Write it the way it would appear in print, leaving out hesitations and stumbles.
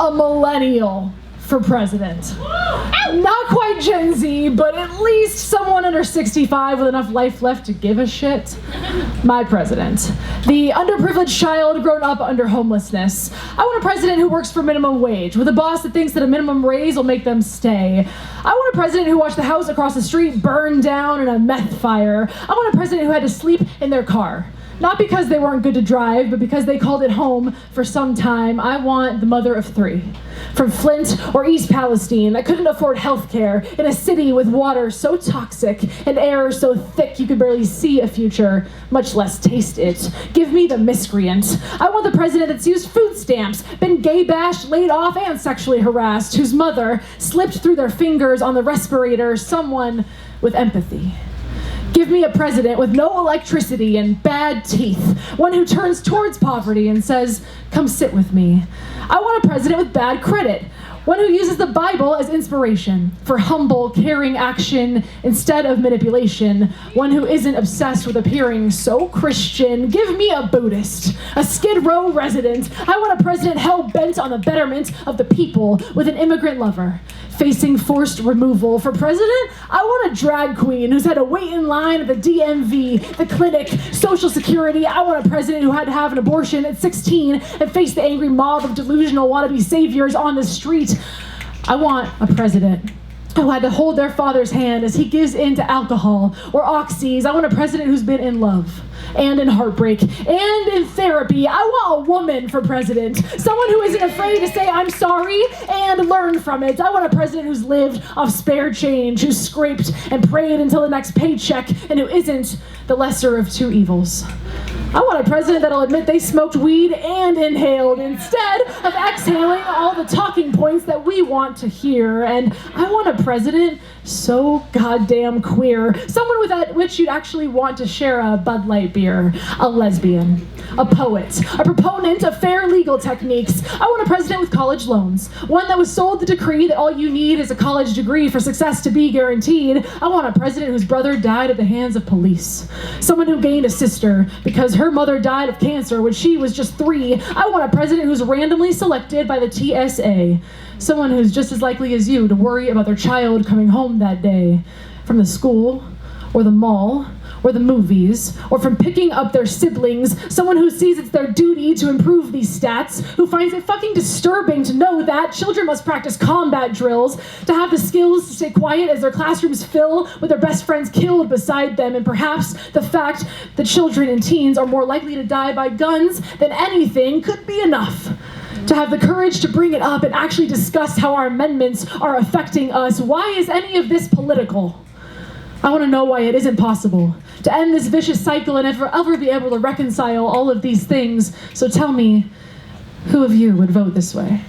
a millennial for president. Not quite Gen Z, but at least someone under 65 with enough life left to give a shit. My president. The underprivileged child grown up under homelessness. I want a president who works for minimum wage, with a boss that thinks that a minimum raise will make them stay. I want a president who watched the house across the street burn down in a meth fire. I want a president who had to sleep in their car. Not because they weren't good to drive, but because they called it home for some time. I want the mother of three. From Flint or East Palestine that couldn't afford health care in a city with water so toxic and air so thick you could barely see a future, much less taste it. Give me the miscreant. I want the president that's used food stamps, been gay bashed, laid off, and sexually harassed, whose mother slipped through their fingers on the respirator, someone with empathy. Give me a president with no electricity and bad teeth, one who turns towards poverty and says, "Come sit with me." I want a president with bad credit, one who uses the Bible as inspiration for humble, caring action instead of manipulation, one who isn't obsessed with appearing so Christian. Give me a Buddhist, a Skid Row resident. I want a president hell-bent on the betterment of the people with an immigrant lover. Facing forced removal. For president, I want a drag queen who's had to wait in line at the DMV, the clinic, Social Security. I want a president who had to have an abortion at 16 and face the angry mob of delusional wannabe saviors on the street. I want a president who had to hold their father's hand as he gives in to alcohol or oxys. I want a president who's been in love and in heartbreak and in therapy. I want a woman for president, someone who isn't afraid to say I'm sorry and learn from it. I want a president who's lived off spare change, who's scraped and prayed until the next paycheck, and who isn't the lesser of two evils. I want a president that'll admit they smoked weed and inhaled instead of exhaling all the talking points that we want to hear. And I want a president so goddamn queer, someone with which you'd actually want to share a Bud Light beer, a lesbian, a poet, a proponent of fair legal techniques. I want a president with college loans, one that was sold the decree that all you need is a college degree for success to be guaranteed. I want a president whose brother died at the hands of police, someone who gained a sister because her mother died of cancer when she was just 3. I want a president who's randomly selected by the TSA, someone who's just as likely as you to worry about their child coming home that day from the school or the mall or the movies, or from picking up their siblings, someone who sees it's their duty to improve these stats, who finds it fucking disturbing to know that children must practice combat drills, to have the skills to stay quiet as their classrooms fill with their best friends killed beside them, and perhaps the fact that children and teens are more likely to die by guns than anything could be enough. To have the courage to bring it up and actually discuss how our amendments are affecting us. Why is any of this political? I want to know why it isn't possible to end this vicious cycle and ever be able to reconcile all of these things. So tell me, who of you would vote this way?